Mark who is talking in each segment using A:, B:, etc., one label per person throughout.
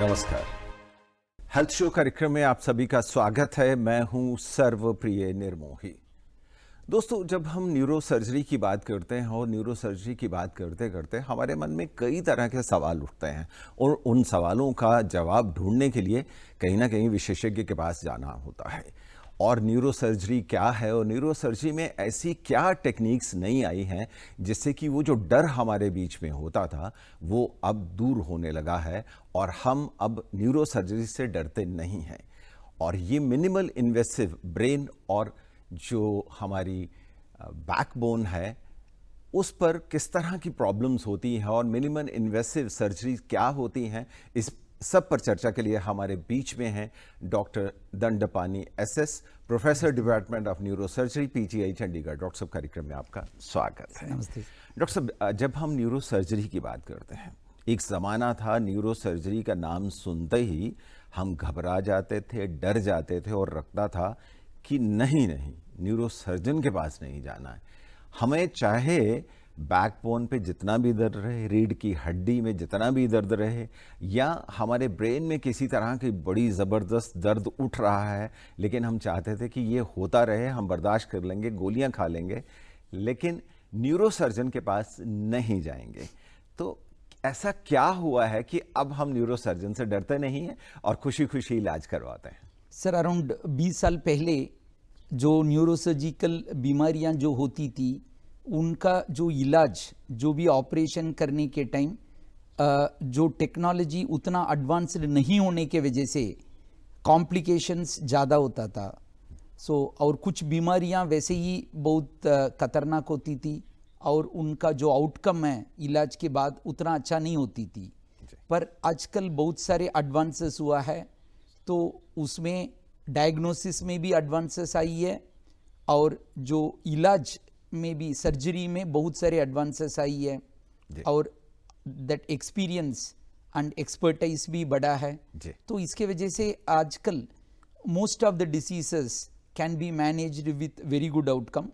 A: नमस्कार। Health show कार्यक्रम में आप सभी का स्वागत है। मैं हूं सर्वप्रिय निर्मोही। दोस्तों, जब हम न्यूरो सर्जरी की बात करते हैं और न्यूरो सर्जरी की बात करते करते हमारे मन में कई तरह के सवाल उठते हैं और उन सवालों का जवाब ढूंढने के लिए कहीं ना कहीं विशेषज्ञ के पास जाना होता है। और न्यूरो सर्जरी क्या है और न्यूरो सर्जरी में ऐसी क्या टेक्निक्स नई आई हैं जिससे कि वो जो डर हमारे बीच में होता था वो अब दूर होने लगा है और हम अब न्यूरो सर्जरी से डरते नहीं हैं। और ये मिनिमल इन्वेसिव ब्रेन और जो हमारी बैकबोन है उस पर किस तरह की प्रॉब्लम्स होती हैं और मिनिमल इन्वेसिव सर्जरी क्या होती हैं, इस सब पर चर्चा के लिए हमारे बीच में हैं doctor Dandapani SS, professor department of neuro surgery, PGI Chandigarh. Doctor साहब, कार्यक्रम में आपका स्वागत है।
B: नमस्ते
A: डॉक्टर साहब, जब हम न्यूरो सर्जरी की बात करते हैं, एक ज़माना था न्यूरो सर्जरी का नाम सुनते ही हम घबरा जाते थे, डर जाते थे और लगता था कि नहीं न्यूरो सर्जन के पास नहीं जाना है। हमें चाहे बैकबोन पे जितना भी दर्द रहे, रीढ़ की हड्डी में जितना भी दर्द रहे, या हमारे ब्रेन में किसी तरह की बड़ी ज़बरदस्त दर्द उठ रहा है, लेकिन हम चाहते थे कि ये होता रहे, हम बर्दाश्त कर लेंगे, गोलियां खा लेंगे, लेकिन न्यूरो सर्जन के पास नहीं जाएंगे। तो ऐसा क्या हुआ है कि अब हम न्यूरो सर्जन से डरते नहीं हैं और खुशी खुशी इलाज करवाते हैं?
B: सर, अराउंड 20 साल पहले जो न्यूरोसर्जिकल बीमारियां जो होती थी उनका जो इलाज, जो भी ऑपरेशन करने के टाइम जो टेक्नोलॉजी उतना एडवांस्ड नहीं होने के वजह से कॉम्प्लिकेशंस ज़्यादा होता था। और कुछ बीमारियां वैसे ही बहुत खतरनाक होती थी और उनका जो आउटकम है इलाज के बाद उतना अच्छा नहीं होती थी। पर आजकल बहुत सारे एडवांसेस हुआ है, तो उसमें डायग्नोसिस में भी एडवांसेस आई है और जो इलाज में भी, सर्जरी में बहुत सारे एडवांसेस आई है और दैट एक्सपीरियंस एंड एक्सपर्टाइज भी बढ़ा है। तो इसके वजह से आजकल most of the diseases can be managed with very good outcome.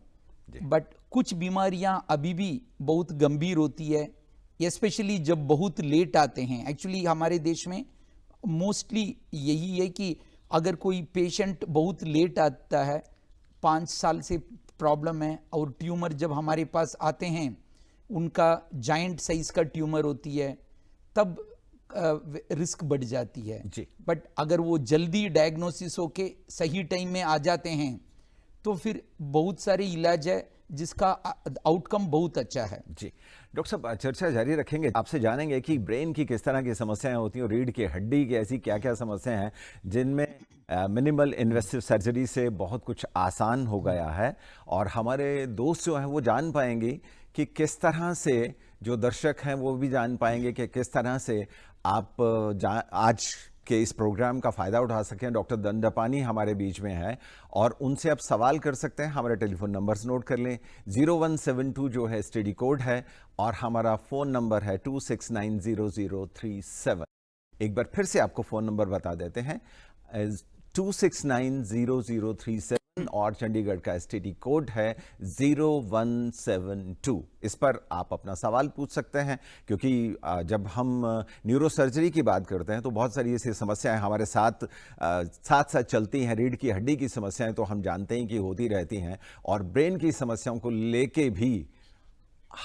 B: But कुछ बीमारियां अभी भी बहुत गंभीर होती है, स्पेशली जब बहुत लेट आते हैं। एक्चुअली हमारे देश में मोस्टली यही है कि अगर कोई पेशेंट बहुत लेट आता है, 5 साल से प्रॉब्लम है और ट्यूमर जब हमारे पास आते हैं, उनका जाइंट साइज का ट्यूमर होती है, तब रिस्क बढ़ जाती है। बट अगर वो जल्दी डायग्नोसिस होके सही टाइम में आ जाते हैं तो फिर बहुत सारे इलाज है जिसका आउटकम बहुत अच्छा है।
A: जी डॉक्टर साहब, चर्चा जारी रखेंगे, आपसे जानेंगे कि ब्रेन की किस तरह की समस्याएं होती हैं और रीढ़ की हड्डी की ऐसी क्या क्या समस्याएं हैं जिनमें मिनिमल इन्वेसिव सर्जरी से बहुत कुछ आसान हो गया है। और हमारे दोस्त जो हैं वो जान पाएंगे कि किस तरह से, जो दर्शक हैं वो भी जान पाएंगे कि किस तरह से आप आज के इस प्रोग्राम का फ़ायदा उठा सकें। डॉक्टर दंडपानी हमारे बीच में है और उनसे आप सवाल कर सकते हैं। हमारे टेलीफोन नंबर्स नोट कर लें। 0172 जो है स्टडी कोड है और हमारा फ़ोन नंबर है 26900337। एक बार फिर से आपको फ़ोन नंबर बता देते हैं, 26900337 और चंडीगढ़ का एसटीडी कोड है 0172। इस पर आप अपना सवाल पूछ सकते हैं, क्योंकि जब हम न्यूरो सर्जरी की बात करते हैं तो बहुत सारी ऐसी समस्याएं हमारे साथ साथ चलती हैं। रीढ़ की हड्डी की समस्याएं तो हम जानते हैं कि होती रहती हैं, और ब्रेन की समस्याओं को लेके भी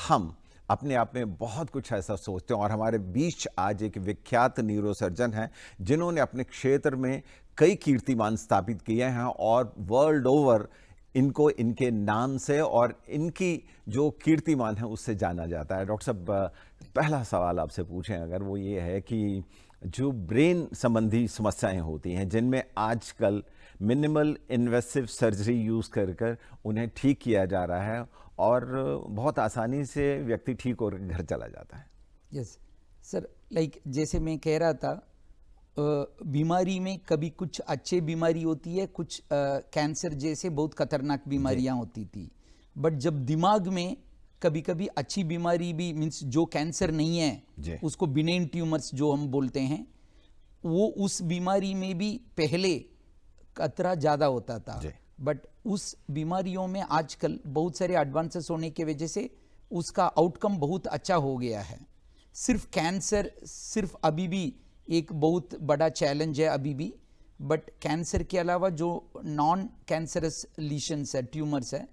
A: हम अपने आप में बहुत कुछ ऐसा सोचते हैं। और हमारे बीच आज एक विख्यात न्यूरो सर्जन हैं जिन्होंने अपने क्षेत्र में कई कीर्तिमान स्थापित किए हैं और वर्ल्ड ओवर इनको इनके नाम से और इनकी जो कीर्तिमान है उससे जाना जाता है। डॉक्टर साहब, पहला सवाल आपसे पूछें अगर, वो ये है कि जो ब्रेन संबंधी समस्याएं होती हैं जिनमें आजकल मिनिमल इन्वेसिव सर्जरी यूज़ कर उन्हें ठीक किया जा रहा है और बहुत आसानी से व्यक्ति ठीक होकर घर चला जाता है।
B: यस सर, लाइक जैसे मैं कह रहा था, बीमारी में कभी कुछ अच्छे बीमारी होती है, कुछ कैंसर जैसे बहुत खतरनाक बीमारियां होती थी। बट जब दिमाग में कभी कभी अच्छी बीमारी भी, मीन्स जो कैंसर नहीं है उसको बिनेन ट्यूमर्स जो हम बोलते हैं, वो उस बीमारी में भी पहले खतरा ज़्यादा होता था। बट उस बीमारियों में आजकल बहुत सारे एडवांसेस होने की वजह से उसका आउटकम बहुत अच्छा हो गया है। सिर्फ कैंसर सिर्फ अभी भी एक बहुत बड़ा चैलेंज है अभी भी। बट कैंसर के अलावा जो नॉन कैंसरस लीशंस है, ट्यूमर्स है,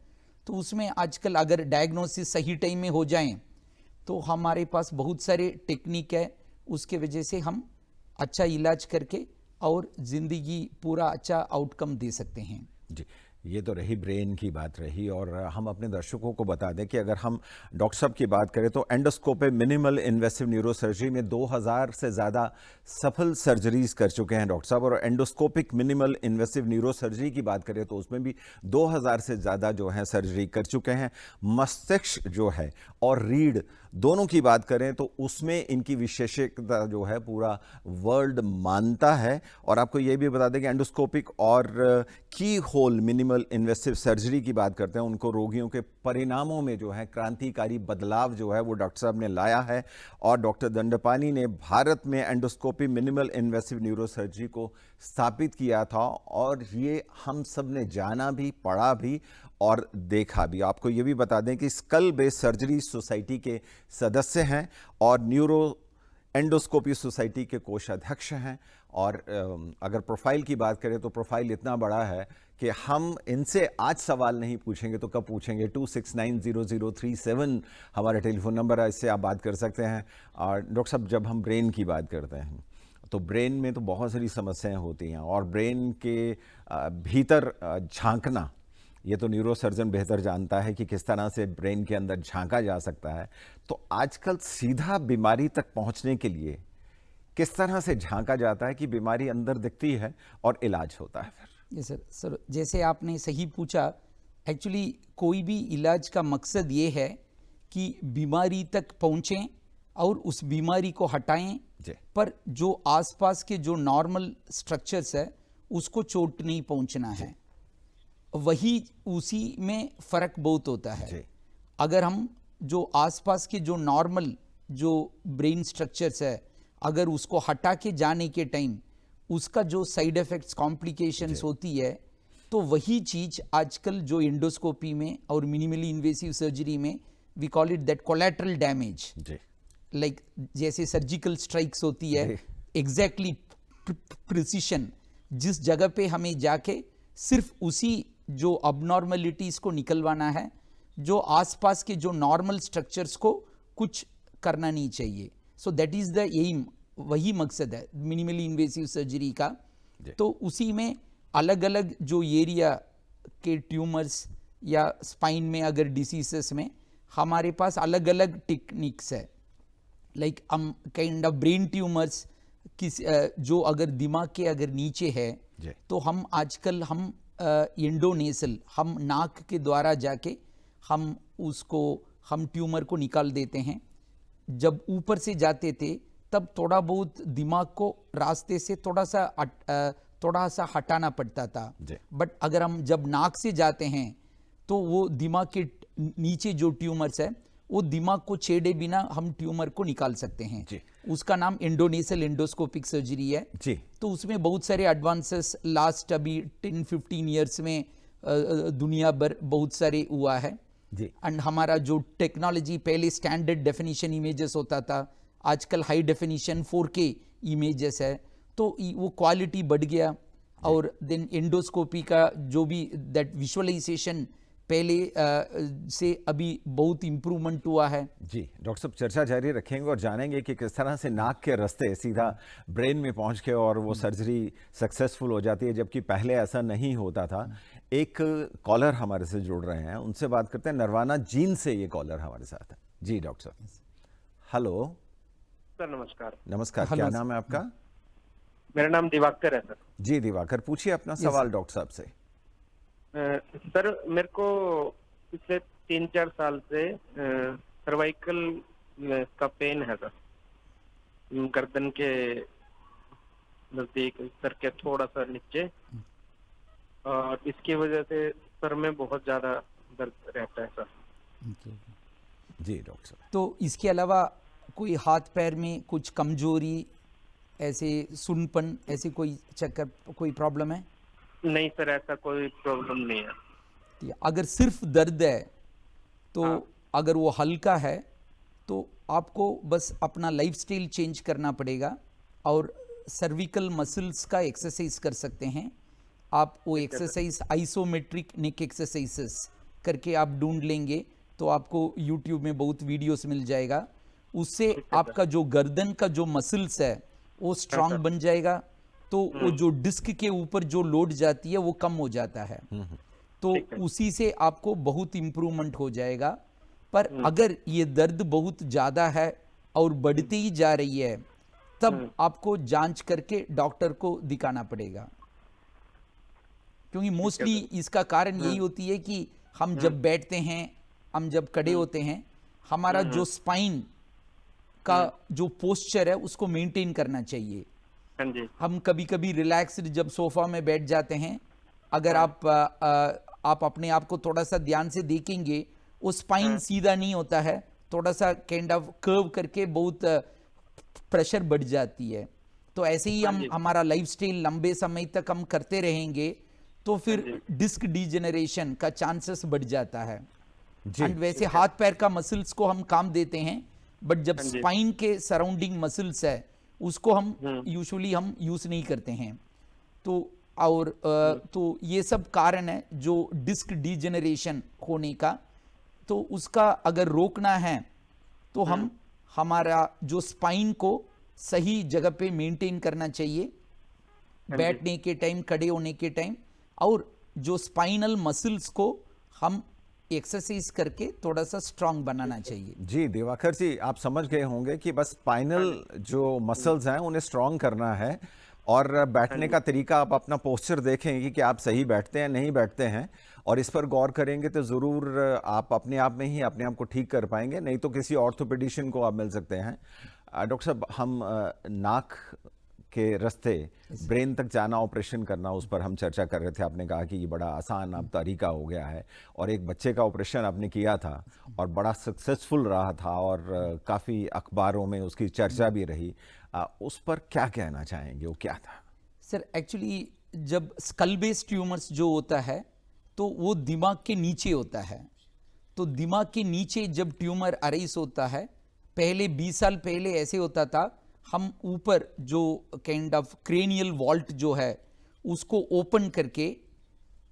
B: तो उसमें आजकल अगर डायग्नोसिस सही टाइम में हो जाएं तो हमारे पास बहुत सारे टेक्निक है, उसके वजह से हम अच्छा इलाज करके और ज़िंदगी पूरा अच्छा आउटकम दे सकते हैं।
A: जी, ये तो रही ब्रेन की बात रही। और हम अपने दर्शकों को बता दें कि अगर हम डॉक्टर साहब की बात करें तो एंडोस्कोपी मिनिमल इन्वेसिव न्यूरोसर्जरी में 2000 से ज़्यादा सफल सर्जरीज कर चुके हैं डॉक्टर साहब। और एंडोस्कोपिक मिनिमल इन्वेसिव न्यूरोसर्जरी की बात करें तो उसमें भी 2000 से ज़्यादा जो है सर्जरी कर चुके हैं। मस्तिष्क जो है और रीढ़ दोनों की बात करें तो उसमें इनकी विशेषज्ञता जो है पूरा वर्ल्ड मानता है। और आपको ये भी बता दें कि एंडोस्कोपिक और की होल मिनिमल इन्वेसिव सर्जरी की बात करते हैं, उनको रोगियों के परिणामों में जो है क्रांतिकारी बदलाव जो है वो डॉक्टर साहब ने लाया है। और डॉक्टर दंडपानी ने भारत में एंडोस्कोपी मिनिमल इन्वेसिव न्यूरोसर्जरी को स्थापित किया था और ये हम सब ने जाना भी, पढ़ा भी और देखा भी। आपको ये भी बता दें कि स्कल बेस्ड सर्जरी सोसाइटी के सदस्य हैं और न्यूरो एंडोस्कोपी सोसाइटी के कोषाध्यक्ष हैं। और अगर प्रोफाइल की बात करें तो प्रोफाइल इतना बड़ा है कि हम इनसे आज सवाल नहीं पूछेंगे तो कब पूछेंगे। 269003 हमारा टेलीफोन नंबर है, इससे आप बात कर सकते हैं। और डॉक्टर साहब, जब हम ब्रेन की बात करते हैं तो ब्रेन में तो बहुत सारी समस्याएं होती हैं और ब्रेन के भीतर झांकना, ये तो न्यूरोसर्जन बेहतर जानता है कि किस तरह से ब्रेन के अंदर झांका जा सकता है। तो आजकल सीधा बीमारी तक पहुंचने के लिए किस तरह से झांका जाता है कि बीमारी अंदर दिखती है और इलाज होता है फिर?
B: ये सर जैसे आपने सही पूछा, एक्चुअली कोई भी इलाज का मकसद ये है कि बीमारी तक पहुँचें और उस बीमारी को हटाएं, पर जो आसपास के जो नॉर्मल स्ट्रक्चर्स है उसको चोट नहीं पहुंचना है। वही उसी में फ़र्क बहुत होता है। अगर हम जो आसपास के जो नॉर्मल जो ब्रेन स्ट्रक्चर्स है अगर उसको हटा के जाने के टाइम उसका जो साइड इफ़ेक्ट्स, कॉम्प्लिकेशंस होती है, तो वही चीज़ आजकल जो एंडोस्कोपी में और मिनिमली इन्वेसिव सर्जरी में we call it that collateral damage, like जैसे सर्जिकल स्ट्राइक्स होती है, एग्जैक्टली प्रिसिशन, जिस जगह पे हमें जाके सिर्फ उसी जो अबनॉर्मलिटीज़ को निकलवाना है, जो आसपास के जो नॉर्मल स्ट्रक्चर्स को कुछ करना नहीं चाहिए। So that is the aim, वही मकसद है मिनिमली इन्वेसिव सर्जरी का। तो उसी में अलग अलग जो एरिया के ट्यूमर्स या स्पाइन में अगर डिसीजेस में हमारे पास अलग अलग टेक्निक्स है। लाइक हम काइंड ऑफ ब्रेन ट्यूमर्स किस जो अगर दिमाग के अगर नीचे है तो हम आजकल हम एंडोनेसल, हम नाक के द्वारा जाके हम उसको हम ट्यूमर को निकाल देते हैं। जब ऊपर से जाते थे तब थोड़ा बहुत दिमाग को रास्ते से थोड़ा सा हटाना पड़ता था। बट अगर हम जब नाक से जाते हैं तो वो दिमाग के नीचे जो ट्यूमर्स है वो दिमाग को छेड़े बिना हम ट्यूमर को निकाल सकते हैं। उसका नाम एंडोनेसल एंडोस्कोपिक सर्जरी है जी। तो उसमें बहुत सारे एडवांसेस लास्ट अभी 10-15 ईयर्स में दुनिया भर बहुत सारे हुआ है जी। एंड हमारा जो टेक्नोलॉजी, पहले स्टैंडर्ड डेफिनेशन इमेजेस होता था, आजकल हाई डेफिनेशन 4K इमेजेस है, तो वो क्वालिटी बढ़ गया। और देन एंडोस्कोपी का जो भी दैट विजुअलाइजेशन पहले से अभी बहुत इम्प्रूवमेंट हुआ है जी।
A: डॉक्टर साहब, चर्चा जारी रखेंगे और जानेंगे कि किस तरह से नाक के रास्ते सीधा ब्रेन में पहुंच के और वो सर्जरी सक्सेसफुल हो जाती है, जबकि पहले ऐसा नहीं होता था। एक कॉलर हमारे से जुड़ रहे हैं, उनसे बात करते हैं। नरवाना जीन से ये कॉलर हमारे साथ है जी। डॉक्टर साहब हेलो
C: सर, नमस्कार।
A: नमस्कार, क्या नाम है आपका?
C: मेरा नाम दिवाकर है सर।
A: जी दिवाकर, पूछिए अपना सवाल डॉक्टर साहब से।
C: सर, मेरे को पिछले 3-4 साल से सर्वाइकल का पेन है सर, गर्दन के नजदीक, सर के थोड़ा सा नीचे, और इसकी वजह से सर में बहुत ज्यादा दर्द रहता है सर।
A: जी डॉक्टर साहब,
B: तो इसके अलावा कोई हाथ पैर में कुछ कमजोरी, ऐसे सुनपन, ऐसी कोई चक्कर, कोई प्रॉब्लम है?
C: नहीं सर, ऐसा कोई प्रॉब्लम नहीं है।
B: अगर सिर्फ दर्द है तो अगर वो हल्का है तो आपको बस अपना लाइफस्टाइल चेंज करना पड़ेगा और सर्विकल मसल्स का एक्सरसाइज कर सकते हैं। आप वो एक्सरसाइज आइसोमेट्रिक नेक एक्सरसाइजेस करके आप ढूंढ लेंगे तो आपको यूट्यूब में बहुत वीडियोस मिल जाएगा। उससे आपका जो गर्दन का जो मसल्स है वो स्ट्रांग बन जाएगा, तो वो जो डिस्क के ऊपर जो लोड जाती है वो कम हो जाता है, तो उसी से आपको बहुत इम्प्रूवमेंट हो जाएगा। पर अगर ये दर्द बहुत ज़्यादा है और बढ़ती ही जा रही है, तब आपको जांच करके डॉक्टर को दिखाना पड़ेगा, क्योंकि मोस्टली इसका कारण यही होती है कि हम जब बैठते हैं, हम जब खड़े होते हैं, हमारा जो स्पाइन का जो पोस्चर है उसको मेंटेन करना चाहिए।
C: हाँ जी।
B: हम कभी कभी रिलैक्स्ड जब सोफा में बैठ जाते हैं, अगर आप अपने आप को थोड़ा सा ध्यान से देखेंगे, वो स्पाइन सीधा नहीं होता है, थोड़ा सा काइंड ऑफ कर्व करके बहुत प्रेशर बढ़ जाती है। तो ऐसे ही हम हमारा लाइफस्टाइल लंबे समय तक हम करते रहेंगे तो फिर डिस्क डिजेनरेशन का चांसेस बढ़ जाता है। एंड वैसे हाथ पैर का मसल्स को हम काम देते हैं, बट जब स्पाइन के सराउंडिंग मसल्स है उसको हम यूजुअली हम यूज नहीं करते हैं। तो और तो ये सब कारण है जो डिस्क डिजेनरेशन होने का। तो उसका अगर रोकना है तो हम हमारा जो स्पाइन को सही जगह पे मेंटेन करना चाहिए, बैठने के टाइम, खड़े होने के टाइम, और जो स्पाइनल मसल्स को हम एक्सरसाइज करके थोड़ा सा स्ट्रांग बनाना चाहिए।
A: जी दिवाकर जी, आप समझ गए होंगे कि बस स्पाइनल जो मसल्स हैं उन्हें स्ट्रांग करना है, और बैठने का तरीका आप अपना पोस्चर देखेंगे कि आप सही बैठते हैं नहीं बैठते हैं, और इस पर गौर करेंगे तो ज़रूर आप अपने आप में ही अपने आप को ठीक कर पाएंगे, नहीं तो किसी ऑर्थोपेडिशियन को आप मिल सकते हैं। डॉक्टर साहब, हम नाक के रास्ते ब्रेन तक जाना, ऑपरेशन करना, उस पर हम चर्चा कर रहे थे। आपने कहा कि ये बड़ा आसान अब तरीका हो गया है, और एक बच्चे का ऑपरेशन आपने किया था और बड़ा सक्सेसफुल रहा था, और काफ़ी अखबारों में उसकी चर्चा भी रही। उस पर क्या कहना चाहेंगे, वो क्या था?
B: सर एक्चुअली जब स्कल बेस ट्यूमर्स जो होता है तो वो दिमाग के नीचे होता है। तो दिमाग के नीचे जब ट्यूमर अराइज होता है, पहले 20 साल पहले ऐसे होता था, हम ऊपर जो काइंड ऑफ क्रेनियल वॉल्ट जो है उसको ओपन करके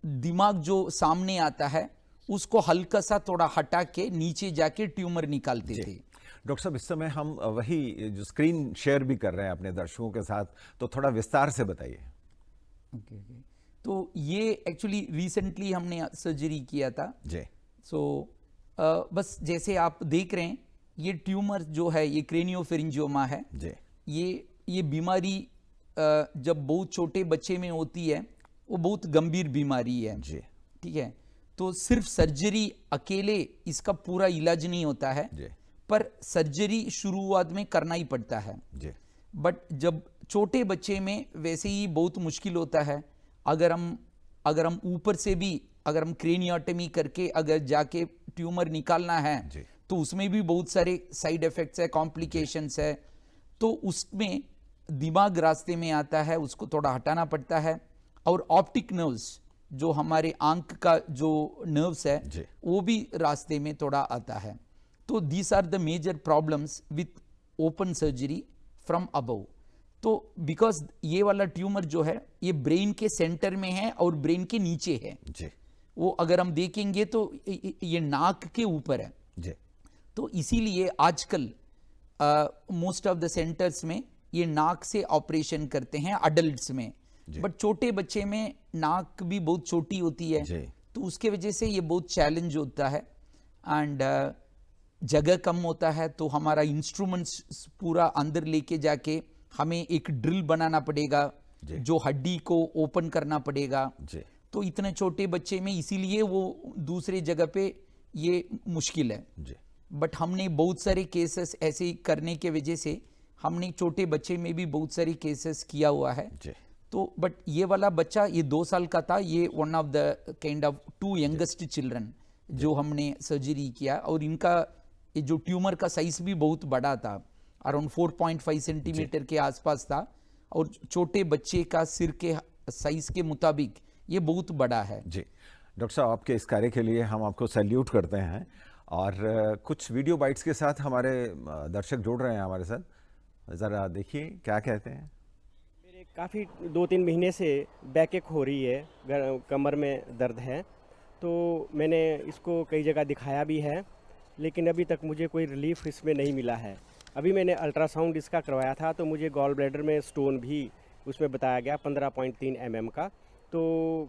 B: दिमाग जो सामने आता है उसको हल्का सा थोड़ा हटा के नीचे जाके ट्यूमर निकालते थे।
A: डॉक्टर साहब, इस समय हम वही जो स्क्रीन शेयर भी कर रहे हैं अपने दर्शकों के साथ, तो थोड़ा विस्तार से बताइए।
B: ओके। तो ये एक्चुअली रिसेंटली हमने सर्जरी किया था
A: जी।
B: सो बस जैसे आप देख रहे हैं, ये ट्यूमर जो है ये क्रेनियोफेरिंजियोमा है
A: जी।
B: ये बीमारी जब बहुत छोटे बच्चे में होती है वो बहुत गंभीर बीमारी है
A: जी।
B: ठीक है। तो सिर्फ सर्जरी अकेले इसका पूरा इलाज नहीं होता है
A: जी।
B: पर सर्जरी शुरुआत में करना ही पड़ता है
A: जी।
B: बट जब छोटे बच्चे में वैसे ही बहुत मुश्किल होता है। अगर हम ऊपर से भी अगर हम क्रेनियोटमी करके अगर जाके ट्यूमर निकालना है
A: जी।
B: तो उसमें भी बहुत सारे साइड इफेक्ट्स है, कॉम्प्लिकेशंस है। तो उसमें दिमाग रास्ते में आता है, उसको थोड़ा हटाना पड़ता है। और ऑप्टिक नर्व्स जो हमारे आंख का जो नर्व्स है
A: जी।
B: वो भी रास्ते में थोड़ा आता है। तो these are the major problems with open surgery from above. तो बिकॉज ये वाला ट्यूमर जो है ये ब्रेन के सेंटर में है और ब्रेन के नीचे है।
A: जी।
B: वो अगर हम देखेंगे तो ये नाक के ऊपर है।
A: जी।
B: तो इसीलिए आजकल मोस्ट ऑफ द सेंटर्स में ये नाक से ऑपरेशन करते हैं अडल्ट्स में, बट छोटे बच्चे में नाक भी बहुत छोटी होती है
A: जी।
B: तो उसके वजह से ये बहुत चैलेंज होता है। एंड जगह कम होता है तो हमारा इंस्ट्रूमेंट्स पूरा अंदर लेके जाके हमें एक ड्रिल बनाना पड़ेगा, जो हड्डी को ओपन करना पड़ेगा।
A: जी।
B: तो इतने छोटे बच्चे में इसीलिए वो दूसरे जगह पे ये मुश्किल है।
A: जी।
B: बट हमने बहुत सारे केसेस ऐसे करने के वजह से हमने छोटे बच्चे में भी बहुत सारे केसेस किया हुआ है।
A: जी।
B: तो बट ये वाला बच्चा ये 2 साल का था, ये one of the kind of 2 youngest children जो हमने सर्जरी किया। और इनका ये जो ट्यूमर का साइज भी बहुत बड़ा था, अराउंड 4.5 सेंटीमीटर के आसपास था, और छोटे बच्चे का सिर के साइज के मुताबिक ये बहुत बड़ा है।
A: जी। डॉक्टर साहब, आपके इस कार्य के लिए हम आपको सैल्यूट करते हैं, और कुछ वीडियो बाइट्स के साथ हमारे दर्शक जुड़ रहे हैं हमारे साथ। ज़रा देखिए क्या कहते हैं।
D: काफ़ी 2-3 महीने से बैक एक हो रही है, कमर में दर्द है। तो मैंने इसको कई जगह दिखाया भी है, लेकिन अभी तक मुझे कोई रिलीफ इसमें नहीं मिला है। अभी मैंने अल्ट्रासाउंड इसका करवाया था, तो मुझे गॉल ब्लैडर में स्टोन भी उसमें बताया गया 15.3 mm का। तो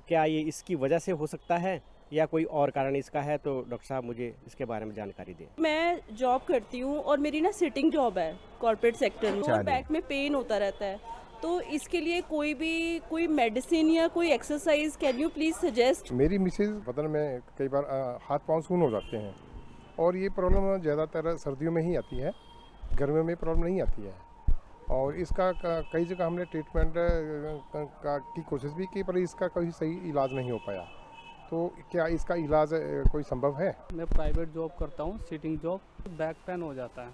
D: क्या ये इसकी वजह से हो सकता है या कोई और कारण इसका है? तो डॉक्टर साहब मुझे इसके बारे में जानकारी दें।
E: मैं जॉब करती हूँ और मेरी ना सिटिंग जॉब है कॉर्पोरेट सेक्टर में,
A: अच्छा
E: और
A: जी।
E: बैक में पेन होता रहता है। तो इसके लिए कोई मेडिसिन या कोई exercise can you please suggest?
F: मेरी मिसेज बदन में कई बार हाथ पांव सून हो जाते हैं, और ये प्रॉब्लम ज़्यादातर सर्दियों में ही आती है, गर्मियों में प्रॉब्लम नहीं आती है। और इसका कई जगह हमने ट्रीटमेंट की कोशिश भी की, पर इसका कोई सही इलाज नहीं हो पाया। तो क्या इसका इलाज कोई संभव है?
G: मैं प्राइवेट जॉब करता हूँ, सिटिंग जॉब। बैक पेन हो जाता है,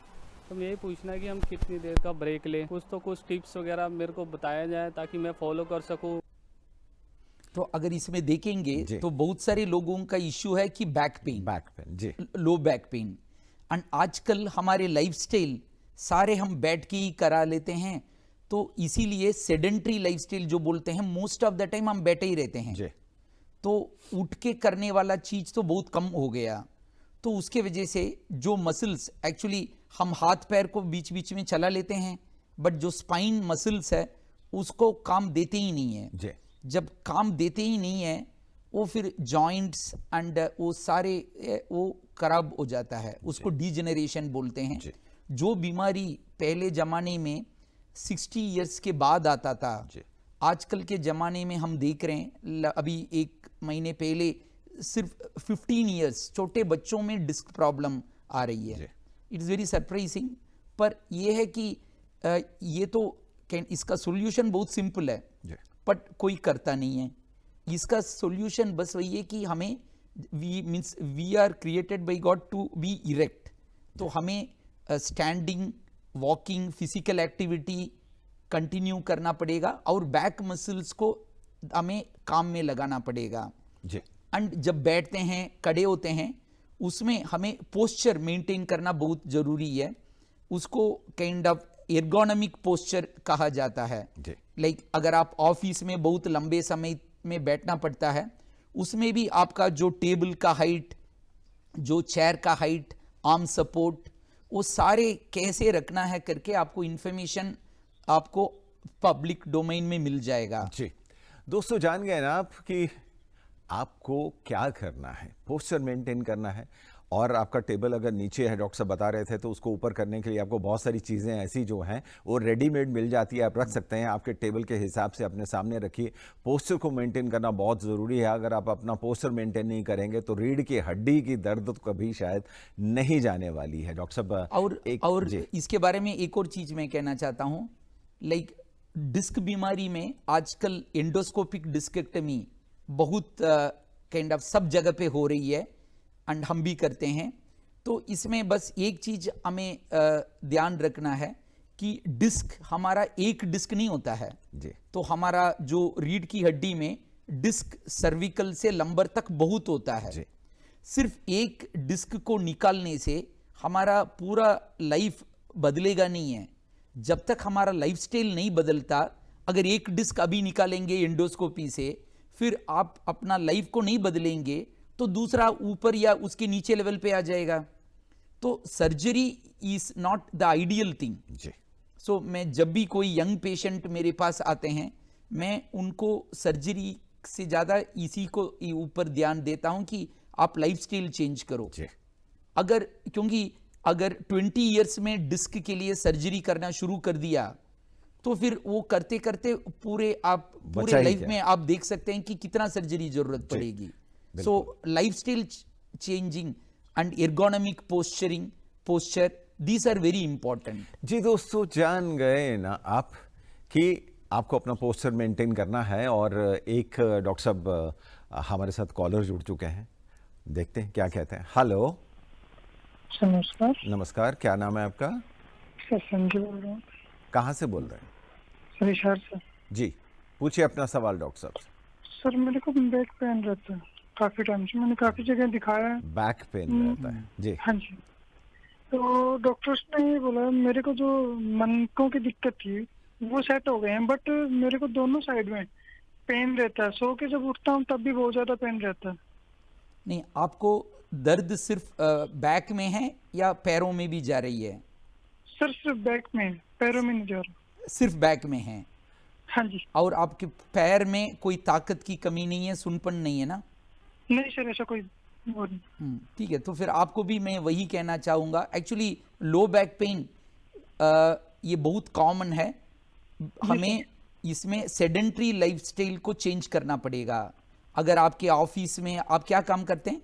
G: तो मैं यही पूछना है कि हम कितनी देर का ब्रेक लें, कुछ टिप्स वगैरह मेरे को बताया जाए ताकि मैं फॉलो कर सकूँ।
B: तो अगर इसमें देखेंगे
A: जी।
B: तो बहुत सारे लोगों का इश्यू है कि बैक पेन,
A: जी।
B: Low back pain. एंड आजकल हमारे लाइफस्टाइल सारे हम बैठ के ही करा लेते हैं, तो इसीलिए सेडेंट्री लाइफस्टाइल जो बोलते हैं, मोस्ट ऑफ द टाइम हम बैठे ही रहते हैं।
A: जी।
B: तो उठ के करने वाला चीज तो बहुत कम हो गया। तो उसके वजह से जो मसल्स, एक्चुअली हम हाथ पैर को बीच बीच में चला लेते हैं, बट जो स्पाइन मसल्स है उसको काम देते ही नहीं है।
A: जी।
B: जब काम देते ही नहीं है, वो फिर जॉइंट्स एंड वो सारे वो खराब हो जाता है, उसको डीजेनरेशन बोलते हैं।
A: जी।
B: जो बीमारी पहले जमाने में 60 इयर्स के बाद आता था,
A: जी।
B: आजकल के जमाने में हम देख रहे हैं, अभी 1 महीने पहले सिर्फ 15 इयर्स छोटे बच्चों में डिस्क प्रॉब्लम आ रही है। It's very surprising. पर यह है कि ये तो इसका सॉल्यूशन बहुत सिंपल है, बट कोई करता नहीं है। इसका सॉल्यूशन बस वही है कि हमें we are created by God to be erect. तो हमें standing, walking, physical activity continue करना पड़ेगा, और बैक मसल्स को हमें काम में लगाना पड़ेगा।
A: जी।
B: एंड जब बैठते हैं, खड़े होते हैं, उसमें हमें पोस्चर मेंटेन करना बहुत जरूरी है। उसको काइंड ऑफ एर्गोनॉमिक पोस्चर कहा जाता है। लाइक अगर आप ऑफिस में बहुत लंबे समय में बैठना पड़ता है, उसमें भी आपका जो टेबल का हाइट, जो चेयर का हाइट, आर्म सपोर्ट, वो सारे कैसे रखना है करके आपको इंफॉर्मेशन आपको पब्लिक डोमेन में मिल जाएगा।
A: जी। दोस्तों, जान गए ना आप कि आपको क्या करना है। पोस्चर मेंटेन करना है, और आपका टेबल अगर नीचे है, डॉक्टर साहब बता रहे थे, तो उसको ऊपर करने के लिए आपको बहुत सारी चीज़ें ऐसी जो हैं वो रेडीमेड मिल जाती है, आप रख सकते हैं। आपके टेबल के हिसाब से अपने सामने रखिए। पोस्चर को मेंटेन करना बहुत ज़रूरी है। अगर आप अपना पोस्चर मेंटेन नहीं करेंगे तो रीढ़ की हड्डी की दर्द तो कभी शायद नहीं जाने वाली है। डॉक्टर साहब,
B: और इसके बारे में एक और चीज़ मैं कहना चाहता हूँ, लाइक डिस्क बीमारी में आजकल एंडोस्कोपिक डिस्केक्टमी बहुत काइंड ऑफ सब जगह पे हो रही है, एंड हम भी करते हैं। तो इसमें बस एक चीज हमें ध्यान रखना है कि डिस्क हमारा एक डिस्क नहीं होता है
A: जी।
B: तो हमारा जो रीढ़ की हड्डी में डिस्क सर्विकल से लंबर तक बहुत होता है
A: जी।
B: सिर्फ एक डिस्क को निकालने से हमारा पूरा लाइफ बदलेगा नहीं है। जब तक हमारा लाइफस्टाइल नहीं बदलता, अगर एक डिस्क अभी निकालेंगे एंडोस्कोपी से, फिर आप अपना लाइफ को नहीं बदलेंगे, तो दूसरा ऊपर या उसके नीचे लेवल पे आ जाएगा। तो surgery is not the ideal thing. So मैं जब भी कोई यंग पेशेंट मेरे पास आते हैं, मैं उनको सर्जरी से ज़्यादा इसी को ऊपर ध्यान देता हूं कि आप लाइफस्टाइल चेंज करो। क्योंकि अगर 20 इयर्स में डिस्क के लिए सर्जरी करना शुरू कर दिया, तो फिर वो करते करते पूरे लाइफ में आप देख सकते हैं कि कितना सर्जरी जरूरत पड़ेगी। So lifestyle changing and ergonomic posture these are very important.
A: जी दोस्तों, जान गए ना आप कि आपको अपना पोस्चर मेंटेन करना है। और एक डॉक्टर साहब हमारे साथ कॉलर जुड़ चुके हैं, देखते हैं क्या कहते हैं। हेलो
H: सर, नमस्कार।
A: नमस्कार, क्या नाम है आपका?
H: सर संजय बोल रहा हूँ।
A: कहाँ से बोल रहे हैं?
H: सर हिसार से।
A: जी, पूछिए अपना सवाल डॉक्टर साहब।
H: सर मेरे को बैक पेन रहता है काफी टाइम से, मैंने काफी जगह दिखाया है।
A: बैक पेन रहता है जी?
H: हाँ जी। तो डॉक्टर्स ने ये बोला, मेरे को जो मनकों की दिक्कत थी वो सेट हो गए हैं, बट मेरे को दोनों साइड में पेन रहता है। सो के जब उठता हूँ तब भी बहुत ज्यादा पेन रहता है।
B: नहीं, आपको दर्द सिर्फ बैक में है या पैरों में भी जा रही है?
H: सर सिर्फ बैक में, पैरों में नहीं जा रहा।
B: सिर्फ बैक में है।
H: हाँ जी।
B: और आपके पैर में कोई ताकत की कमी नहीं है, सुनपन नहीं है ना?
H: नहीं सर, ऐसा कोई वो नहीं।
B: ठीक है, तो फिर आपको भी मैं वही कहना चाहूँगा। एक्चुअली लो बैक पेन ये बहुत कॉमन है। हमें इसमें सेडेंट्री लाइफस्टाइल को चेंज करना पड़ेगा। अगर आपके ऑफिस में आप क्या काम करते हैं?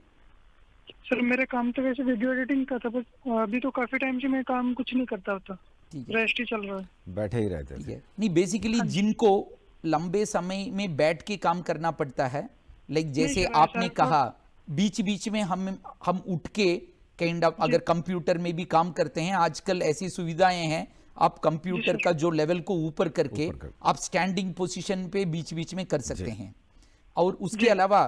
H: सर मेरे काम तो वैसे वीडियो एडिटिंग का था, बस अभी तो काफी टाइम से मैं काम कुछ नहीं करता होता,
B: ठीक है,
H: रेस्ट ही चल रहा है।
A: बैठे ही रहते
B: ठीक
A: थे।
B: है। नहीं, बेसिकली जिनको लंबे समय में बैठ के काम करना पड़ता है, लाइक जैसे
H: सर,
B: आपने
H: ऐसा
B: कहा बीच बीच में हम उठ के काइंड ऑफ, अगर कंप्यूटर में भी काम करते हैं, आजकल ऐसी सुविधाएं हैं, आप कंप्यूटर का जो लेवल को ऊपर करके आप स्टैंडिंग पोजीशन पे बीच बीच में कर सकते हैं। और उसके अलावा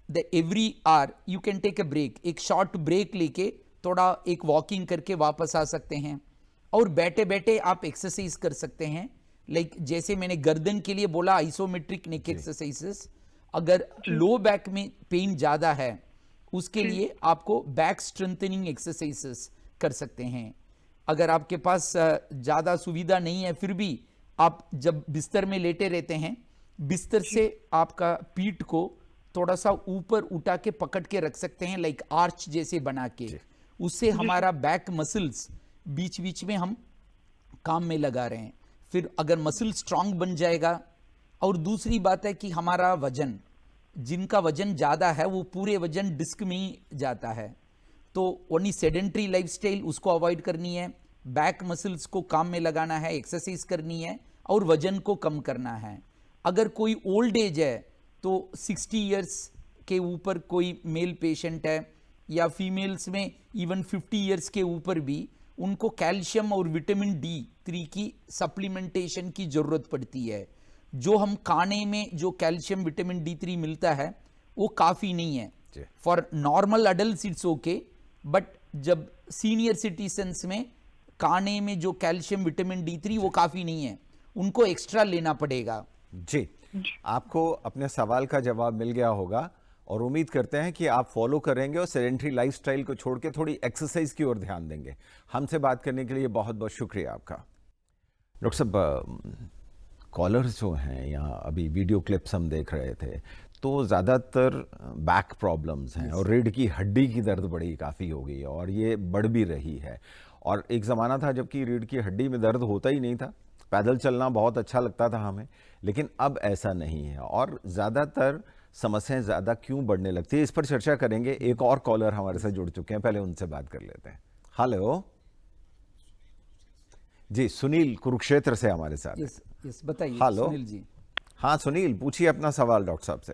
B: the every hour you can take a break, एक शॉर्ट ब्रेक लेके थोड़ा एक वॉकिंग करके वापस आ सकते हैं। और बैठे बैठे आप एक्सरसाइज कर सकते हैं, लाइक जैसे मैंने गर्दन के लिए बोला आइसोमेट्रिक नेक एक्सरसाइजेस। अगर लो बैक में पेन ज़्यादा है उसके लिए आपको बैक स्ट्रेंथनिंग एक्सरसाइजेस कर सकते हैं। अगर आपके पास ज़्यादा सुविधा नहीं है, फिर भी आप जब बिस्तर में लेटे रहते हैं, बिस्तर से आपका पीठ को थोड़ा सा ऊपर उठा के पकड़ के रख सकते हैं, लाइक आर्च जैसे बना के। उससे हमारा बैक मसल्स बीच बीच में हम काम में लगा रहे हैं। फिर अगर मसल स्ट्रांग बन जाएगा। और दूसरी बात है कि हमारा वजन, जिनका वजन ज़्यादा है वो पूरे वजन डिस्क में ही जाता है, तो ओनली सेडेंट्री लाइफस्टाइल उसको अवॉइड करनी है, बैक मसल्स को काम में लगाना है, एक्सरसाइज करनी है और वजन को कम करना है। अगर कोई ओल्ड एज है तो 60 इयर्स के ऊपर कोई मेल पेशेंट है या फीमेल्स में इवन 50 इयर्स के ऊपर भी, उनको कैल्शियम और विटामिन D3 की सप्लीमेंटेशन की ज़रूरत पड़ती है। जो हम खाने में जो कैल्शियम विटामिन D3 मिलता है वो काफ़ी नहीं है। For normal adult it's okay, but जब सीनियर सिटीजन्स में खाने में जो कैल्शियम विटामिन D3 वो काफ़ी नहीं है, उनको एक्स्ट्रा लेना पड़ेगा।
A: जी, आपको अपने सवाल का जवाब मिल गया होगा और उम्मीद करते हैं कि आप फॉलो करेंगे और सेडेंट्री लाइफस्टाइल को छोड़ के थोड़ी एक्सरसाइज की ओर ध्यान देंगे। हमसे बात करने के लिए बहुत बहुत शुक्रिया आपका। डॉक्टर साहब, कॉलर्स जो हैं यहाँ अभी वीडियो क्लिप्स हम देख रहे थे, तो ज़्यादातर बैक प्रॉब्लम्स हैं और रीढ़ की हड्डी की दर्द बड़ी काफ़ी हो गई है और ये बढ़ भी रही है। और एक ज़माना था जबकि रीढ़ की हड्डी में दर्द होता ही नहीं था, पैदल चलना बहुत अच्छा लगता था हमें, लेकिन अब ऐसा नहीं है। और ज़्यादातर समस्याएं ज़्यादा क्यों बढ़ने लगती है, इस पर चर्चा करेंगे। एक और कॉलर हमारे साथ जुड़ चुके हैं, पहले उनसे बात कर लेते हैं। हेलो जी, सुनील कुरुक्षेत्र से हमारे साथ।
B: यस बताइए सुनील जी।
A: हाँ सुनील, पूछिए अपना सवाल डॉक्टर साहब से।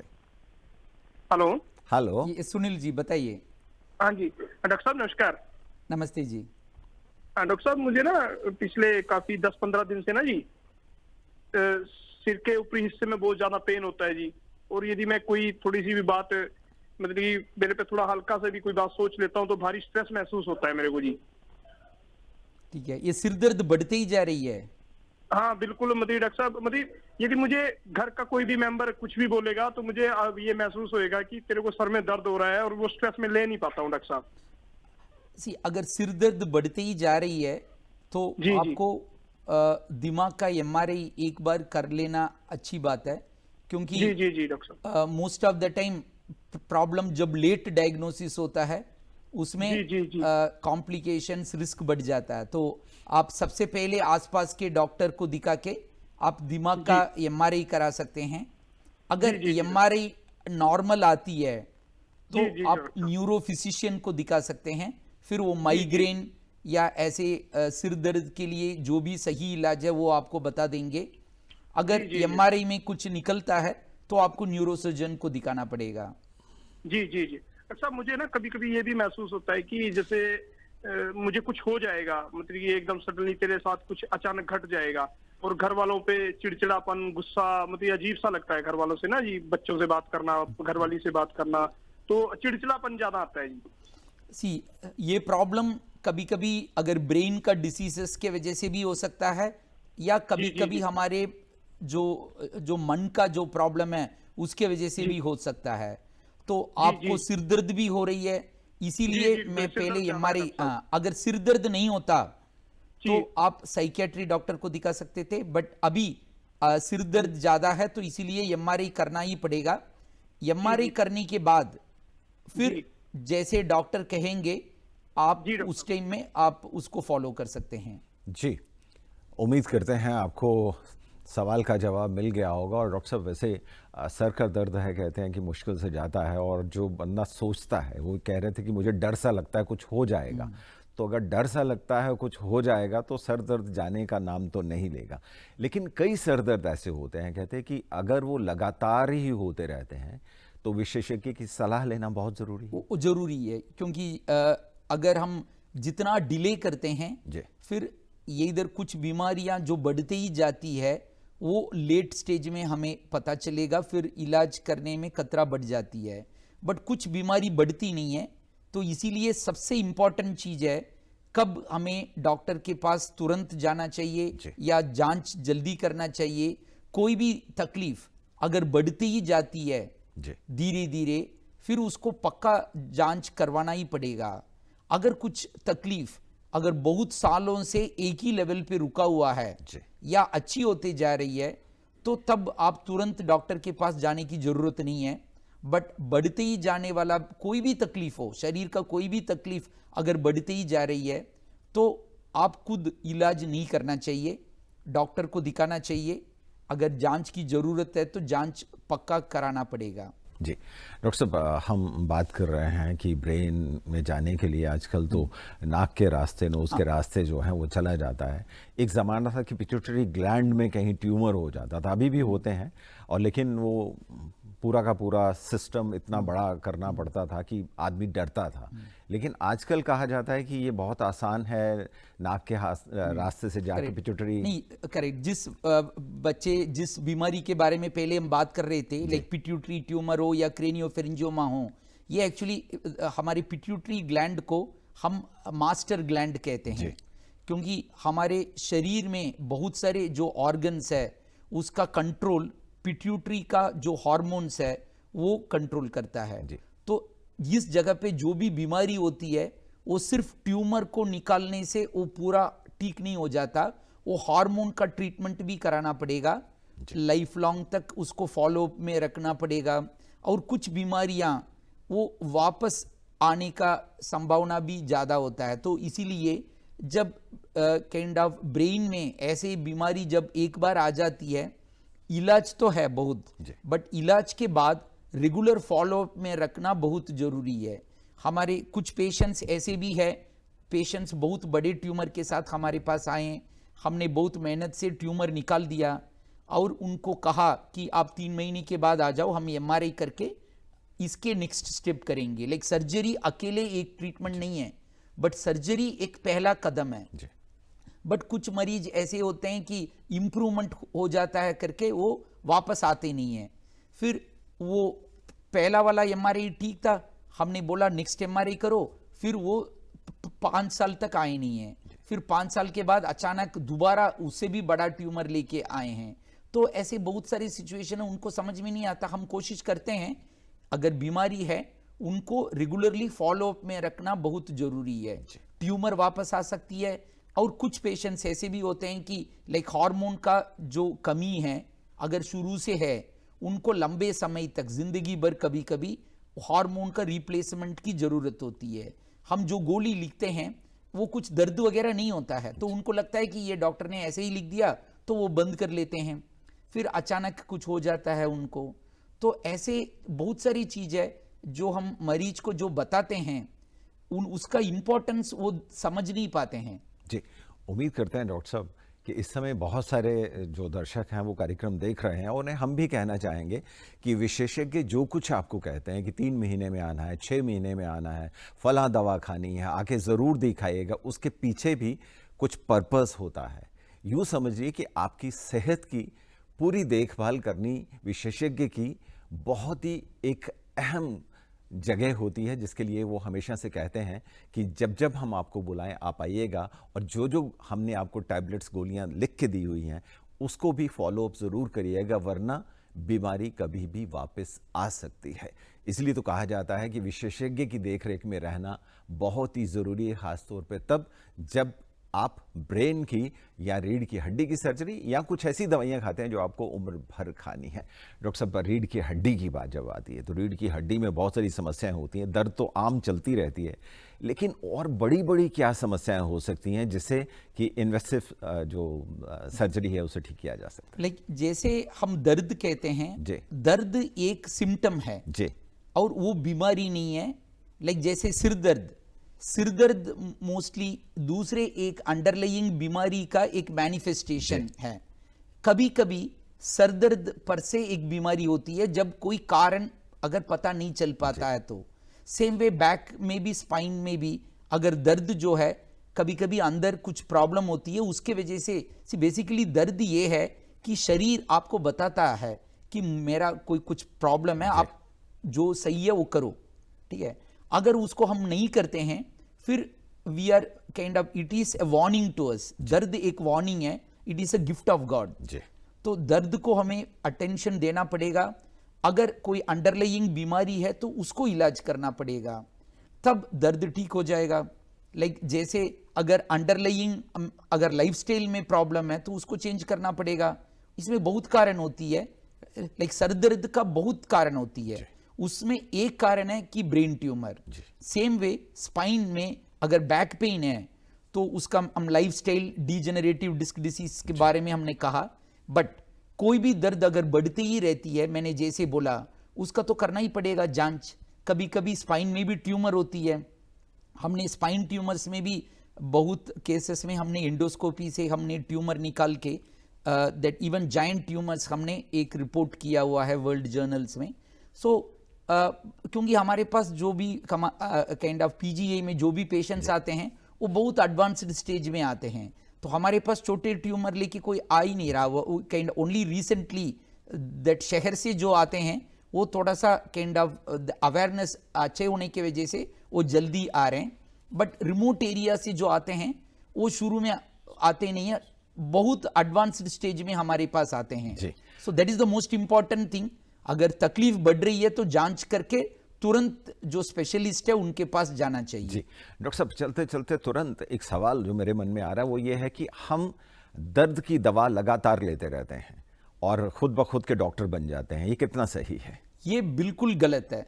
C: हेलो।
A: हेलो
B: सुनील जी बताइए।
C: हाँ जी डॉक्टर साहब नमस्कार।
B: नमस्ते जी।
C: डॉक्टर साहब मुझे ना पिछले काफी 10-15 दिन से ना जी सिर के ऊपरी हिस्से में बहुत ज्यादा पेन होता है जी। और यदि मैं कोई थोड़ी सी भी बात, मतलब कि मेरे पे थोड़ा हल्का से भी कोई बात सोच लेता हूँ तो भारी स्ट्रेस महसूस होता है मेरे को जी।
B: ठीक है, ये सिर दर्द बढ़ते ही जा रही है?
C: हाँ बिल्कुल, मतलब डॉक्टर साहब, मतलब यदि मुझे घर का कोई भी मेंबर कुछ भी बोलेगा तो मुझे अब ये महसूस होएगा कि तेरे को सर में दर्द हो रहा है, और वो स्ट्रेस में ले नहीं पाता हूँ डॉक्टर साहब।
B: अगर सिर दर्द बढ़ते ही जा रही है तो आपको दिमाग का MRI एक बार कर लेना अच्छी बात है, क्योंकि
C: जी डॉक्टर साहब
B: most of the time problem जब लेट डायग्नोसिस होता है उसमें कॉम्प्लिकेशंस रिस्क बढ़ जाता है। तो आप सबसे पहले आसपास के डॉक्टर को दिखा के आप दिमाग का MRI करा सकते हैं। अगर MRI नॉर्मल आती है तो आप न्यूरो फिजिशियन को दिखा सकते हैं, फिर वो माइग्रेन या ऐसे सिर दर्द के लिए जो भी सही इलाज है वो आपको बता देंगे। अगर MRI में कुछ निकलता है तो आपको न्यूरोसर्जन को दिखाना पड़ेगा।
C: जी अच्छा, मुझे ना कभी कभी ये भी महसूस होता है कि जैसे मुझे कुछ हो जाएगा, मतलब ये एकदम सडनली तेरे साथ कुछ अचानक घट जाएगा, और घर वालों पे चिड़चिड़ापन, गुस्सा, मतलब अजीब सा लगता है घर वालों से ना जी, बच्चों से बात करना, घरवाली से बात करना, तो चिड़चिड़ापन ज्यादा आता है जी।
B: ये प्रॉब्लम कभी कभी अगर ब्रेन का डिसीजेस के वजह से भी हो सकता है, या कभी
C: जी,
B: कभी
C: जी।
B: हमारे जो जो मन का जो प्रॉब्लम है उसके वजह से भी हो सकता है। तो आपको
C: जी।
B: सिर दर्द भी हो रही है, इसीलिए
C: जी,
B: मैं
C: सिर
B: पहले
C: दर्द ज्यादा है
B: एमआरआई,
C: डॉक्टर साहब।
B: अगर सिर दर्द नहीं होता
C: जी।
B: तो आप साइकियाट्री डॉक्टर को दिखा सकते थे, बट अभी सिर दर्द ज्यादा है तो इसीलिए एमआरआई करना ही पड़ेगा। एमआरआई करने के बाद फिर
C: जी।
B: जैसे डॉक्टर कहेंगे आप
C: जी, डॉक्टर
B: उस टाइम में आप उसको फॉलो कर सकते हैं।
A: जी, उम्मीद करते हैं आपको सवाल का जवाब मिल गया होगा। और डॉक्टर साहब, वैसे सर का दर्द है, कहते हैं कि मुश्किल से जाता है, और जो बंदा सोचता है, वो कह रहे थे कि मुझे डर सा लगता है कुछ हो जाएगा, तो अगर डर सा लगता है कुछ हो जाएगा तो सर दर्द जाने का नाम तो नहीं लेगा। लेकिन कई सर दर्द ऐसे होते हैं, कहते हैं कि अगर वो लगातार ही होते रहते हैं तो विशेषज्ञ की सलाह लेना बहुत ज़रूरी है।
B: वो जरूरी है, क्योंकि अगर हम जितना डिले करते हैं
A: जी।
B: फिर ये इधर कुछ बीमारियां जो बढ़ते ही जाती है वो लेट स्टेज में हमें पता चलेगा, फिर इलाज करने में खतरा बढ़ जाती है। बट कुछ बीमारी बढ़ती नहीं है, तो इसीलिए सबसे इम्पॉर्टेंट चीज है कब हमें डॉक्टर के पास तुरंत जाना चाहिए या जांच जल्दी करना चाहिए। कोई भी तकलीफ अगर बढ़ती ही जाती है धीरे धीरे, फिर उसको पक्का जांच करवाना ही पड़ेगा। अगर कुछ तकलीफ अगर बहुत सालों से एक ही लेवल पे रुका हुआ है या अच्छी होती जा रही है, तो तब आप तुरंत डॉक्टर के पास जाने की जरूरत नहीं है। बट बढ़ते ही जाने वाला कोई भी तकलीफ हो, शरीर का कोई भी तकलीफ अगर बढ़ते ही जा रही है, तो आप खुद इलाज नहीं करना चाहिए, डॉक्टर को दिखाना चाहिए। अगर जांच की जरूरत है तो जांच पक्का कराना पड़ेगा।
A: जी डॉक्टर साहब, हम बात कर रहे हैं कि ब्रेन में जाने के लिए आजकल तो नाक के रास्ते, नोज के रास्ते जो हैं वो चला जाता है। एक ज़माना था कि पिट्यूटरी ग्लैंड में कहीं ट्यूमर हो जाता था, अभी भी होते हैं, और लेकिन वो पूरा का पूरा सिस्टम इतना बड़ा करना पड़ता था कि आदमी डरता था। लेकिन आजकल कहा जाता है कि ये बहुत आसान है, नाक के रास्ते से जाके पिट्यूटरी।
B: नहीं, करेक्ट। जिस बीमारी के बारे में पहले हम बात कर रहे थे, लाइक पिट्यूटरी ट्यूमर हो या क्रेनियोफेरिंजियोमा हो, ये एक्चुअली हमारे पिट्यूटरी ग्लैंड को हम मास्टर ग्लैंड कहते हैं, क्योंकि हमारे शरीर में बहुत सारे जो ऑर्गन्स है उसका कंट्रोल पिट्यूटरी का जो हार्मोन्स है वो कंट्रोल करता है। तो इस जगह पे जो भी बीमारी होती है वो सिर्फ ट्यूमर को निकालने से वो पूरा ठीक नहीं हो जाता, वो हार्मोन का ट्रीटमेंट भी कराना पड़ेगा, लाइफ लॉन्ग तक उसको फॉलो अप में रखना पड़ेगा। और कुछ बीमारियां वो वापस आने का संभावना भी ज़्यादा होता है। तो इसीलिए जब काइंड ऑफ ब्रेन में ऐसे बीमारी जब एक बार आ जाती है, इलाज तो है बहुत, बट इलाज के बाद रेगुलर फॉलोअप में रखना बहुत जरूरी है। हमारे कुछ पेशेंट्स ऐसे भी है, पेशेंट्स बहुत बड़े ट्यूमर के साथ हमारे पास आए हैं, हमने बहुत मेहनत से ट्यूमर निकाल दिया और उनको कहा कि आप 3 महीने के बाद आ जाओ, हम एमआरआई करके इसके नेक्स्ट स्टेप करेंगे। लाइक सर्जरी अकेले एक ट्रीटमेंट नहीं है, बट सर्जरी एक पहला कदम है। बट कुछ मरीज ऐसे होते हैं कि इम्प्रूवमेंट हो जाता है करके वो वापस आते नहीं है। फिर वो पहला वाला एमआरआई ठीक था, हमने बोला नेक्स्ट एमआरआई करो, फिर वो 5 साल तक आए नहीं है। फिर 5 साल के बाद अचानक दोबारा उससे भी बड़ा ट्यूमर लेके आए हैं। तो ऐसे बहुत सारी सिचुएशन है, उनको समझ में नहीं आता। हम कोशिश करते हैं अगर बीमारी है उनको रेगुलरली फॉलो अप में रखना बहुत जरूरी है। ट्यूमर वापस आ सकती है, और कुछ पेशेंट्स ऐसे भी होते हैं कि लाइक हार्मोन का जो कमी है अगर शुरू से है, उनको लंबे समय तक जिंदगी भर कभी कभी हार्मोन का रिप्लेसमेंट की जरूरत होती है। हम जो गोली लिखते हैं वो कुछ दर्द वगैरह नहीं होता है, तो उनको लगता है कि ये डॉक्टर ने ऐसे ही लिख दिया, तो वो बंद कर लेते हैं, फिर अचानक कुछ हो जाता है उनको। तो ऐसे बहुत सारी चीज है जो हम मरीज को जो बताते हैं उसका इंपॉर्टेंस वो समझ नहीं पाते हैं।
A: जी, उम्मीद करते हैं डॉक्टर साहब कि इस समय बहुत सारे जो दर्शक हैं वो कार्यक्रम देख रहे हैं, उन्हें हम भी कहना चाहेंगे कि विशेषज्ञ जो कुछ आपको कहते हैं कि 3 महीने में आना है, 6 महीने में आना है, फला दवा खानी है, आके ज़रूर दिखाइएगा, उसके पीछे भी कुछ पर्पस होता है। यूँ समझिए कि आपकी सेहत की पूरी देखभाल करनी विशेषज्ञ की बहुत ही एक अहम जगह होती है जिसके लिए वो हमेशा से कहते हैं कि जब जब हम आपको बुलाएं आप आइएगा, और जो जो हमने आपको टैबलेट्स गोलियां लिख के दी हुई हैं उसको भी फॉलो अप ज़रूर करिएगा, वरना बीमारी कभी भी वापस आ सकती है। इसलिए तो कहा जाता है कि विशेषज्ञ की देखरेख में रहना बहुत ही ज़रूरी है, ख़ासतौर पे तब जब आप ब्रेन की या रीढ़ की हड्डी की सर्जरी या कुछ ऐसी दवाइयां खाते हैं जो आपको उम्र भर खानी है। डॉक्टर साहब, रीढ़ की हड्डी की बात जब आती है तो रीढ़ की हड्डी में बहुत सारी समस्याएं होती हैं, दर्द तो आम चलती रहती है, लेकिन और बड़ी बड़ी क्या समस्याएं हो सकती हैं जिससे कि इन्वेसिव जो सर्जरी है उसे ठीक किया जा सकता
B: लाइक जैसे हम दर्द कहते हैं,
A: जी।
B: दर्द एक सिम्टम है
A: है जी।
B: और वो बीमारी नहीं है। लाइक जैसे सिर दर्द मोस्टली दूसरे एक अंडरलाइंग बीमारी का एक मैनिफेस्टेशन है। कभी कभी सर दर्द पर से एक बीमारी होती है जब कोई कारण अगर पता नहीं चल पाता है तो। सेम वे बैक में भी, स्पाइन में भी अगर दर्द जो है कभी कभी अंदर कुछ प्रॉब्लम होती है, उसके वजह से बेसिकली दर्द ये है कि शरीर आपको बताता है कि मेरा कोई कुछ प्रॉब्लम है, आप जो सही है वो करो, ठीक है। अगर उसको हम नहीं करते हैं फिर we are kind of, it is a warning to us. दर्द एक वार्निंग है, it is a gift of God. तो दर्द को हमें अटेंशन देना पड़ेगा। अगर कोई अंडरलाइंग बीमारी है तो उसको इलाज करना पड़ेगा, तब दर्द ठीक हो जाएगा। लाइक जैसे अगर अंडरलाइंग अगर लाइफस्टाइल में प्रॉब्लम है तो उसको चेंज करना पड़ेगा। इसमें बहुत कारण होती है, लाइक सर दर्द का बहुत कारण होती है, उसमें एक कारण है कि brain tumour. Same way spine में अगर बैक पेन है तो उसका हम लाइफस्टाइल डीजेनरेटिव डिस्क डिसीज के बारे में हमने कहा। बट कोई भी दर्द अगर बढ़ती ही रहती है, मैंने जैसे बोला, उसका तो करना ही पड़ेगा जांच। कभी कभी स्पाइन में भी ट्यूमर होती है, हमने स्पाइन ट्यूमर्स में भी बहुत केसेस में हमने एंडोस्कोपी से हमने ट्यूमर निकाल के दैट इवन जायंट ट्यूमर्स हमने एक रिपोर्ट किया हुआ है वर्ल्ड जर्नल्स में। सो क्योंकि हमारे पास जो भी काइंड ऑफ पीजीए में जो भी पेशेंट्स आते हैं वो बहुत एडवांस्ड स्टेज में आते हैं, तो हमारे पास छोटे ट्यूमर लेके कोई आ ही नहीं रहा। वो काइंड ओनली रिसेंटली दैट शहर से जो आते हैं वो थोड़ा सा काइंड ऑफ अवेयरनेस अच्छे होने की वजह से वो जल्दी आ रहे हैं। बट रिमोट एरिया से जो आते हैं वो शुरू में आते नहीं है, बहुत एडवांस्ड स्टेज में हमारे पास आते हैं। So that is the most important thing. अगर तकलीफ बढ़ रही है तो जांच करके तुरंत जो स्पेशलिस्ट है उनके पास जाना चाहिए।
A: जी डॉक्टर साहब, चलते चलते तुरंत एक सवाल जो मेरे मन में आ रहा है वो ये है कि हम दर्द की दवा लगातार लेते रहते हैं और खुद ब खुद के डॉक्टर बन जाते हैं, ये कितना सही है?
B: ये बिल्कुल गलत है,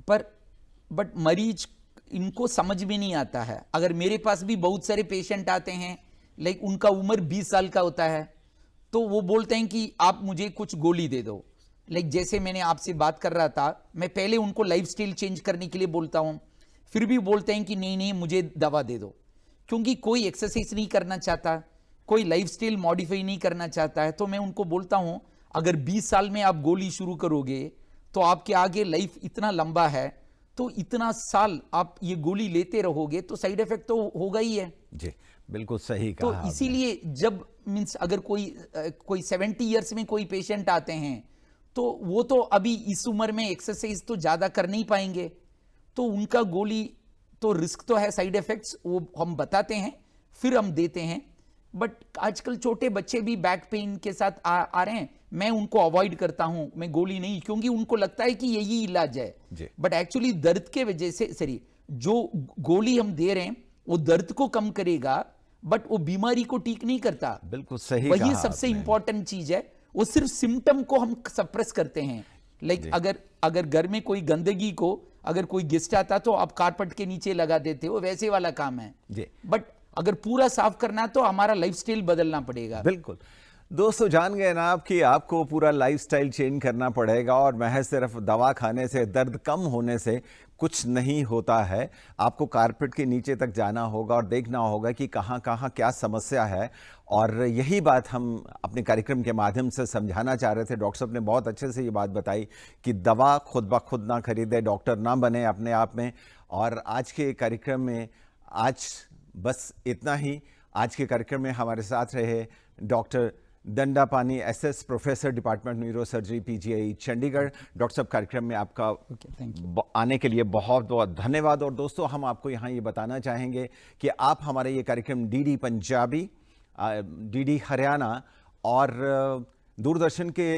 B: बट मरीज इनको समझ में नहीं आता है। अगर मेरे पास भी बहुत सारे पेशेंट आते हैं, लाइक उनका उम्र 20 साल का होता है, तो वो बोलते हैं कि आप मुझे कुछ गोली दे दो। लाइक जैसे मैंने आपसे बात कर रहा था, मैं पहले उनको लाइफस्टाइल चेंज करने के लिए बोलता हूं, फिर भी बोलते हैं कि नहीं मुझे दवा दे दो, क्योंकि कोई एक्सरसाइज नहीं करना चाहता, कोई लाइफस्टाइल मॉडिफाई नहीं करना चाहता है। तो मैं उनको बोलता हूं अगर 20 साल में आप गोली शुरू करोगे तो आपके आगे लाइफ इतना लंबा है, तो इतना साल आप ये गोली लेते रहोगे तो साइड इफेक्ट तो होगा ही है।
A: जी बिल्कुल सही कहा।
B: तो इसीलिए जब मीन्स अगर कोई 70 इयर्स में कोई पेशेंट आते हैं तो वो तो अभी इस उम्र में एक्सरसाइज तो ज्यादा कर नहीं पाएंगे, तो उनका गोली तो रिस्क तो है, साइड इफेक्ट्स वो हम बताते हैं फिर हम देते हैं। बट आजकल छोटे बच्चे भी बैक पेन के साथ आ रहे हैं, मैं उनको अवॉइड करता हूं, मैं गोली नहीं, क्योंकि उनको लगता है कि यही इलाज है। बट एक्चुअली दर्द के वजह से जो गोली हम दे रहे हैं वो दर्द को कम करेगा, बट वो बीमारी को ठीक नहीं करता।
A: बिल्कुल सही
B: वही
A: कहा
B: सबसे
A: आपने।
B: इंपॉर्टेंट चीज है। वो सिर्फ सिम्टम को हम सप्रेस करते हैं। लाइक अगर घर में कोई गंदगी को अगर कोई गेस्ट आता तो आप कारपेट के नीचे लगा देते हो, वैसे वाला काम है। बट अगर पूरा साफ करना तो हमारा लाइफस्टाइल बदलना पड़ेगा।
A: बिल्कुल दोस्तों, जान गए ना आप कि आपको पूरा लाइफस्टाइल चेंज करना पड़ेगा और महज सिर्फ दवा खाने से, दर्द कम होने से कुछ नहीं होता है। आपको कारपेट के नीचे तक जाना होगा और देखना होगा कि कहाँ कहाँ क्या समस्या है, और यही बात हम अपने कार्यक्रम के माध्यम से समझाना चाह रहे थे। डॉक्टर साहब ने बहुत अच्छे से ये बात बताई कि दवा खुद ब खुद ना खरीदे, डॉक्टर ना बने अपने आप में। और आज के कार्यक्रम में आज बस इतना ही। आज के कार्यक्रम में हमारे साथ रहे doctor Dandapani SS, professor department neuro surgery PGI Chandigarh. Doctor साहब, कार्यक्रम में आपका
B: थैंक
A: आने के लिए बहुत बहुत धन्यवाद। और दोस्तों, हम आपको यहाँ ये बताना चाहेंगे कि आप हमारे ये कार्यक्रम डीडी पंजाबी, डीडी हरियाणा और दूरदर्शन के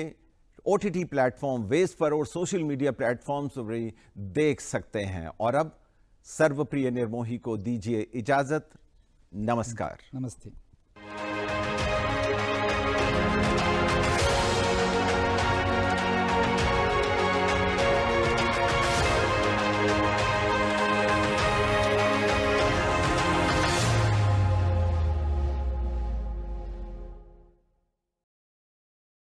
A: ओटीटी प्लेटफॉर्म वेज पर और सोशल मीडिया प्लेटफॉर्म्स पर भी देख सकते हैं। और अब सर्वप्रिय निर्मोही को दीजिए इजाजत। नमस्कार।
B: नमस्ते।